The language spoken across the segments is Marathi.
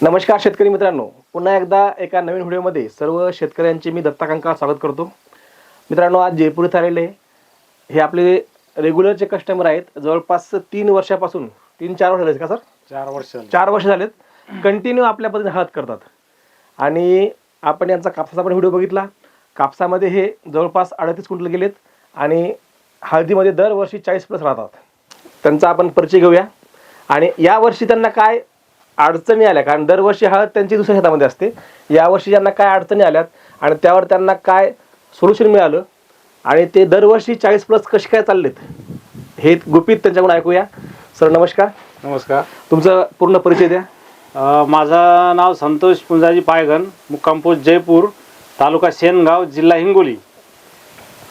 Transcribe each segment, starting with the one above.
नमस्कार शेतकरी मित्रांनो, पुन्हा एकदा एका नवीन व्हिडिओमध्ये सर्व शेतकऱ्यांचे मी दत्ता कंकाळ स्वागत करतो. मित्रांनो, आज जयपूर इथे आलेले हे आपले रेग्युलरचे कस्टमर आहेत. जवळपास 3 वर्षापासून 3-4 वर्ष झाले का सर? 4 वर्ष झालेत कंटिन्यू आपल्या पद्धतीने हळद करतात. आणि आपण यांचा कापसाचा पण व्हिडिओ बघितला. कापसामध्ये हे जवळपास 38 क्विंटल गेलेत आणि हळदीमध्ये दरवर्षी 40+ राहतात. त्यांचा आपण परिचय घेऊया. आणि यावर्षी त्यांना काय अडचणी आल्या, कारण दरवर्षी हळद त्यांची दुसऱ्या शेतामध्ये असते. यावर्षी त्यांना काय अडचणी आल्यात आणि त्यावर त्यांना काय सोल्युशन मिळालं आणि ते दरवर्षी 40+ कसे काय चाललेत हे गुपित त्यांच्याकडून ऐकूया. सर नमस्कार. नमस्कार. तुमचं पूर्ण परिचय द्या. माझं नाव संतोष पुंजाजी पायघन, मुक्काम पोस्ट जयपूर, तालुका शेनगाव, जिल्हा हिंगोली.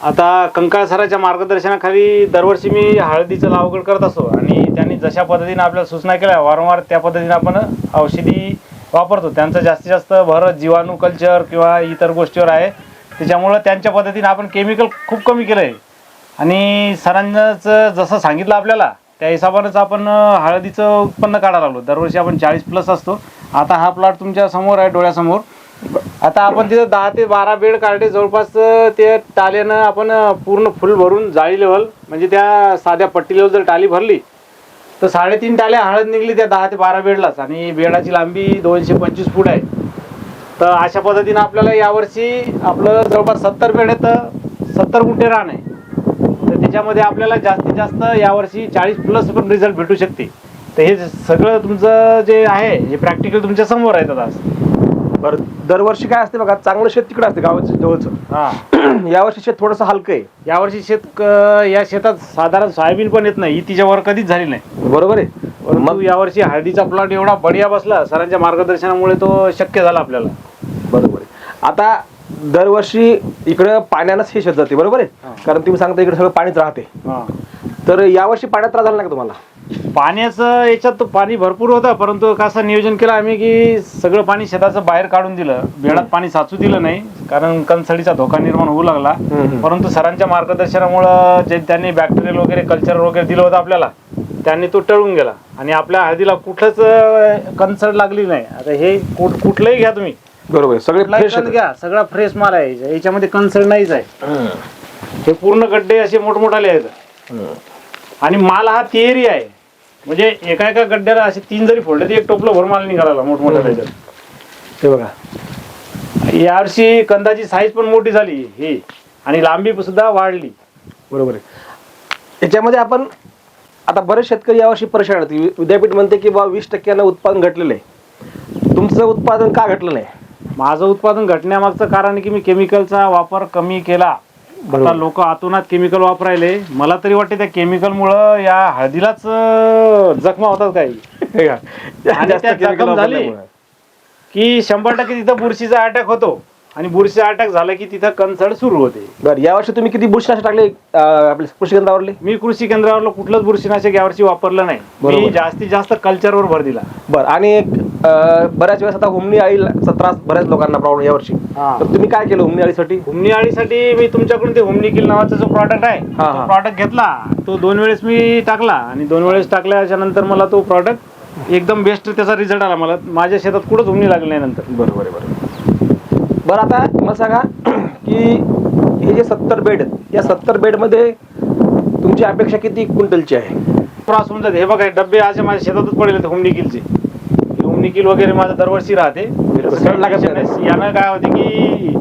आता कंकाळ सराच्या मार्गदर्शनाखाली दरवर्षी मी हळदीचं लागवड करत असतो आणि त्यांनी जशा पद्धतीने आपल्याला सूचना केल्या वारंवार त्या पद्धतीने आपण औषधी वापरतो. त्यांचं जास्तीत जास्त भर जीवाणू कल्चर किंवा इतर गोष्टीवर आहे. त्याच्यामुळं त्यांच्या पद्धतीने आपण केमिकल खूप कमी केलं आहे आणि सरांनाच जसं सांगितलं आपल्याला त्या हिशोबानेच आपण हळदीचं उत्पन्न काढायला लागलो. दरवर्षी आपण 40+ असतो. आता हा प्लॉट तुमच्या समोर आहे, डोळ्यासमोर. आता आपण तिथं 10 ते 12 बेड काढले. जवळपास ते टाल्यानं आपण पूर्ण फुल भरून जाळी लेवल म्हणजे त्या साध्या पट्टी लेवल जर टाली भरली तर 3.5 टाल्या हळद निघली त्या 10 ते 12 बेडलाच. आणि बेडाची लांबी 225 फूट आहे. तर अशा पद्धतीनं आपल्याला यावर्षी आपलं जवळपास 70 बेड आहे तर 70 गुंठे रान आहे. तर त्याच्यामध्ये आपल्याला जास्तीत जास्त यावर्षी 40+ पण रिझल्ट भेटू शकते. तर हे सगळं तुमचं जे आहे हे प्रॅक्टिकल तुमच्या समोर आहे. आता बरं, दरवर्षी काय असते बघा, चांगलं शेत तिकडे असते गावाच्या जवळचं. हां, यावर्षी शेत थोडंसं हलकं आहे. यावर्षी या शेतात साधारण सोयाबीन पण येत नाही. ही तिच्यावर कधीच झाली नाही. बरोबर आहे. मग यावर्षी हळदीचा प्लॉट एवढा बढिया बसला सरांच्या मार्गदर्शनामुळे, तो शक्य झाला आपल्याला. बरोबर आहे. आता दरवर्षी इकडं पाण्यानंच हे शेत जाते. बरोबर आहे, कारण तुम्ही सांगता इकडे सगळं पाणीच राहते. तर यावर्षी पाण्यात त्रास झाला नाही का तुम्हाला? पाण्याचं याच्यात पाणी भरपूर होतं, परंतु कसं नियोजन केलं आम्ही की सगळं पाणी शेताचं बाहेर काढून दिलं. बेडात पाणी साचू दिलं नाही, कारण कणसडीचा धोका निर्माण होऊ लागला. परंतु सरांच्या मार्गदर्शनामुळं जे त्यांनी बॅक्टेरियल वगैरे कल्चर वगैरे दिलं होतं आपल्याला, त्यांनी तो टळून गेला आणि आपल्या हळदीला कुठलंच कणसड लागली नाही. आता हे कुठलंही घ्या तुम्ही, बरोबर, सगळे फ्रेश घ्या, सगळा फ्रेश माल आहे. याच्यामध्ये कणसड नाहीच आहे. हे पूर्ण गड्डे असे मोठमोठाले आहेत आणि माल हा तिहेरी आहे. म्हणजे एका गड्ड्याला असे 3 जरी फोडले तर एक टोपलं भर माल निघाला मोठमोठ्या त्याच्यात. हे बघा, यावर्षी कंदाची साईज पण मोठी झाली ही आणि लांबी सुद्धा वाढली. बरोबर आहे. याच्यामध्ये आपण आता बरेच शेतकरी यावर्षी परेशान आहेत. विद्यापीठ म्हणते की बा 20% उत्पादन घटलेलं आहे. तुमचं उत्पादन का घटलं नाही? माझं उत्पादन घटण्यामागचं कारण की मी केमिकलचा वापर कमी केला. आता लोक आतोनात केमिकल वापरायले. मला तरी वाटते त्या केमिकलमुळं या हळदीलाच जखमा होतात काही. आणि त्या जखम झाली की 100% तिथं बुरशीचा अटॅक होतो आणि बुरशीचा अटॅक झाला की तिथं कणसड सुरू होते. बरं, यावर्षी तुम्ही किती बुरशीनाशक टाकले आपल्या कृषी केंद्रावरले? मी कृषी केंद्रावरलं कुठलंच बुरशीनाशक यावर्षी वापरलं नाही. मी जास्तीत जास्त कल्चरवर भर दिला. बरं, आणि बऱ्याच वेळेस आता हुमणी अळीचा त्रास बऱ्याच लोकांना प्रॉब्लेम यावर्षी. तर तुम्ही काय केलं हुमणी अळीसाठी? हुमणी अळीसाठी मी तुमच्याकडून ते हुमणी किल नावाचा जो प्रॉडक्ट आहे तो प्रॉडक्ट घेतला. तो 2 वेळेस मी टाकला आणि 2 वेळेस टाकल्याच्या नंतर मला तो प्रॉडक्ट एकदम बेस्ट त्याचा रिझल्ट आला. मला माझ्या शेतात कुठंच हुमणी लागली नाही नंतर. बरोबर आहे. बरं, आता मला सांगा की हे जे 70 बेड, या 70 बेडमध्ये तुमची अपेक्षा किती क्विंटलची आहे? त्रास होऊन जाते. हे बघा, डब्बे आज माझ्या शेतातच पडले हुमणी किलचे. हुमणी किल वगैरे माझं दरवर्षी राहते. यानं काय होते की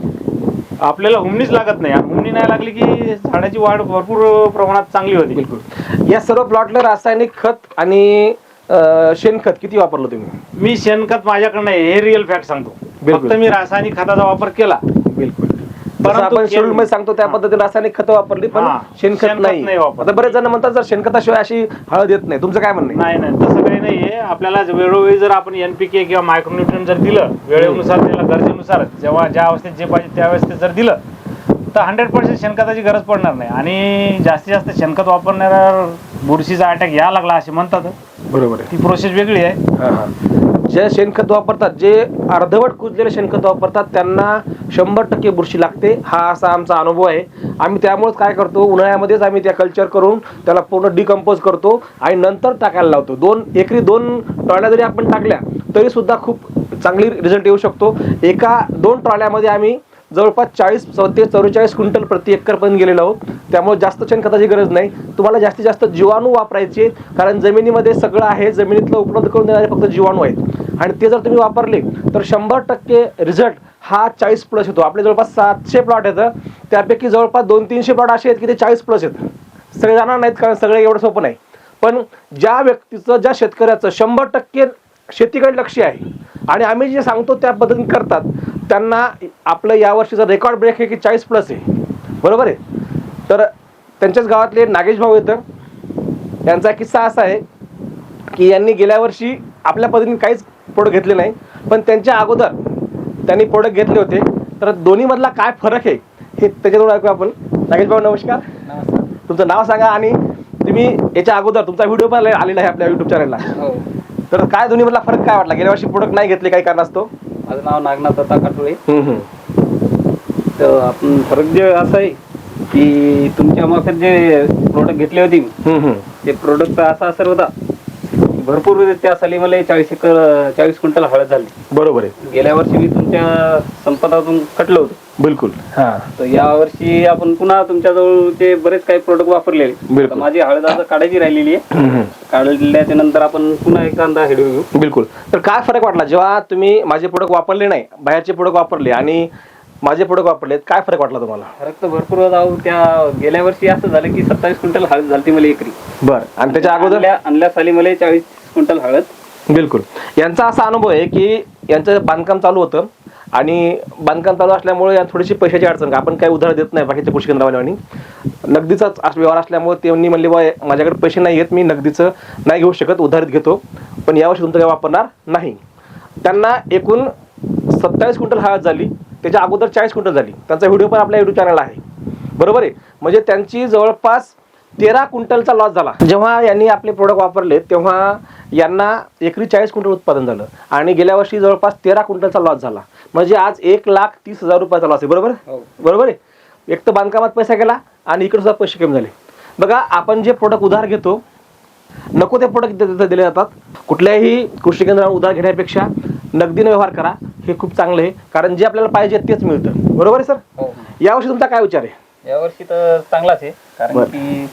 आपल्याला हुमणीच लागत नाही. हुमणी नाही लागली की झाडाची वाढ भरपूर प्रमाणात चांगली होती. बिलकुल. या सर्व प्लॉटला रासायनिक खत आणि शेणखत किती वापरलं तुम्ही? मी शेणखत माझ्याकडे नाही, हे रिअल फॅक्ट सांगतो. फक्त मी रासायनिक खताचा वापर केला. बिलकुल. आपण शेड्यूल मध्ये सांगतो त्या पद्धतीने रासायनिक खत वापरली, पण शेणखत नाही. आता बरेच जण म्हणतात जर शेणखताशिवाय अशी हळद येत नाही. तुमचं काय म्हणणं? नाही, तसं काही नाहीये. आपल्याला वेळोवेळी जर आपण NPK किंवा मायक्रोन्यूट्रिएंट जर दिलं वेळेनुसार, त्याला गरजेनुसार, जेव्हा ज्या अवस्थेत जे पाहिजे त्या अवस्थेत जर दिलं तर 100% शेणखताची गरज पडणार नाही. आणि जास्तीत जास्त शेणखत वापरणाऱ्या बुरशीचा अटॅक यायला लागला असे म्हणतात. बरोबर आहे, ती प्रोसेस वेगळी आहे. जे शेणखत वापरतात, जे अर्धवट कुजलेले शेणखत वापरतात, त्यांना 100% बुरशी लागते. हा असा आमचा अनुभव आहे. आम्ही त्यामुळेच काय करतो, उन्हाळ्यामध्येच आम्ही त्या कल्चर करून त्याला पूर्ण डिकम्पोज करतो आणि नंतर टाकायला लावतो. 2 एकरी 2 टोळ्या जरी आपण टाकल्या तरी सुद्धा खूप चांगली रिझल्ट येऊ शकतो. एका 2 ट्रॉल्यामध्ये आम्ही जवळपास 40 ते 44 क्विंटल प्रति एकरपर्यंत गेलेलो आहोत. त्यामुळे जास्त शेणखताची गरज नाही. तुम्हाला जास्तीत जास्त जीवाणू वापरायचे, कारण जमिनीमध्ये सगळं आहे, जमिनीतलं उपलब्ध करून देणारे फक्त जीवाणू आहेत आणि ते जर तुम्ही वापरले तर 100% रिझल्ट हा 40+ येतो. आपले जवळपास 700 प्लॉट येतं, त्यापैकी जवळपास 200-300 प्लॉट असे आहेत की ते 40+ येतं. सगळे जाणार नाहीत, कारण सगळं एवढं सोपं नाही. पण ज्या व्यक्तीचं, ज्या शेतकऱ्याचं 100% शेतीकडे लक्ष आहे आणि आम्ही जे सांगतो त्या पद्धतीने करतात, त्यांना आपलं यावर्षीचा रेकॉर्ड ब्रेक आहे की 40+ आहे. बरोबर आहे. तर त्यांच्याच गावातले नागेश भाऊ येतं, यांचा किस्सा असा आहे की यांनी गेल्या वर्षी आपल्या पद्धतीने काहीच प्रोडक्ट घेतले नाही, पण त्यांच्या अगोदर त्यांनी प्रोडक्ट घेतले होते. तर दोन्हीमधला काय फरक आहे हे त्याच्याजवळ ऐकू आपण. नागेश भाऊ नमस्कार. तुमचं नाव सांगा आणि तुम्ही याच्या अगोदर तुमचा व्हिडिओ पण आलेला आहे आपल्या युट्यूब चॅनलला. तर काय दोन्हीमधला फरक काय वाटला? गेल्या वर्षी प्रोडक्ट नाही घेतले काही कारणास्तव. माझं नाव नागनाथ दत्ता काटोळे. तर आपण फरक जे असं आहे की तुमच्या मार्फत जे प्रोडक्ट घेतले होते ते प्रोडक्ट असा असर होता, भरपूर त्या साली मला 40 क्विंटल हळद झाली. बरोबर आहे. गेल्या वर्षी मी तुमच्या संपदातून कटलो होतो. बिलकुल. हा. तर या वर्षी आपण पुन्हा तुमच्याजवळ ते बरेच काही प्रोडक्ट वापरलेले. बिलकुल. माझी हळद आता काढायची राहिलेली आहे. काढल्याच्या नंतर आपण पुन्हा एखादा व्हिडिओ घेऊ. बिलकुल. तर काय फरक वाटला जेव्हा तुम्ही माझे प्रोडक्ट वापरले नाही, बाहेरचे प्रोडक्ट वापरले आणि माझे प्रोडक्ट वापरले, काय फरक वाटला तुम्हाला? फरक तर भरपूर होता. त्या गेल्या वर्षी असं झालं की 27 क्विंटल हळद झाली मला एकरी. बरं. आणि त्याच्या अगोदर आणल्या साली मला 40 क्विंटल हळद. बिलकुल. यांचा असा अनुभव आहे की यांचं बांधकाम चालू होतं आणि बांधकाम चालू असल्यामुळे थोडीशी पैशाची अडचण, आपण काही उधार देत नाही बाकीच्या कृषी केंद्रावाल्यांनी, नगदीचाच व्यवहार असल्यामुळे त्यांनी म्हणले बा माझ्याकडे पैसे नाही आहेत, मी नगदीचं नाही घेऊ शकत, उधारीत घेतो, पण यावर्षी तुमचं काही वापरणार नाही. त्यांना एकूण 27 क्विंटल हळद झाली, त्याच्या अगोदर 40 क्विंटल झाली. त्यांचा व्हिडिओ पण आपल्या युट्यूब चॅनल आहे. बरोबर आहे. म्हणजे त्यांची जवळपास 13 क्विंटलचा लॉस झाला. जेव्हा यांनी आपले प्रोडक्ट वापरले तेव्हा यांना एकरी 40 क्विंटल उत्पादन झालं आणि गेल्या वर्षी जवळपास 13 क्विंटलचा लॉस झाला. म्हणजे आज 1,30,000 रुपयाचा लॉस आहे. बरोबर. बरोबर आहे. एक तर बांधकामात पैसा गेला आणि इकडे सुद्धा पैसे कमी झाले. बघा, आपण जे प्रोडक्ट उधार घेतो, नको ते प्रोडक्ट दिले जातात. कुठल्याही कृषी केंद्रावर उधार घेण्यापेक्षा नगदीने व्यवहार करा, हे खूप चांगलं आहे, कारण जे आपल्याला पाहिजे तेच मिळतं. बरोबर आहे सर. यावर्षी तुमचा काय विचार आहे? यावर्षी तर चांगलाच आहे, कारण की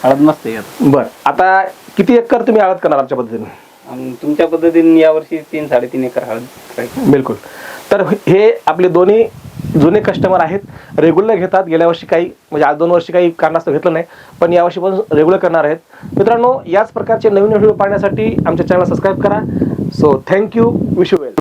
हळद मस्त आहे. बरं. आता किती एकर तुम्ही हळद करणार आमच्या पद्धतीने? तुमच्या पद्धतीने यावर्षी 3-3.5 एकर हळद करायची. बिलकुल. तर हे आपले दोन्ही जुने कस्टमर आहेत, रेग्युलर घेतात. गेल्या वर्षी काही म्हणजे आज 2 वर्षी काही कारणास्तव घेतलं नाही, पण यावर्षी पण रेग्युलर करणार आहेत. मित्रांनो, याच प्रकारचे नवीन व्हिडिओ पाहण्यासाठी आमच्या चॅनल सबस्क्राईब करा. So thank you. Wish you well.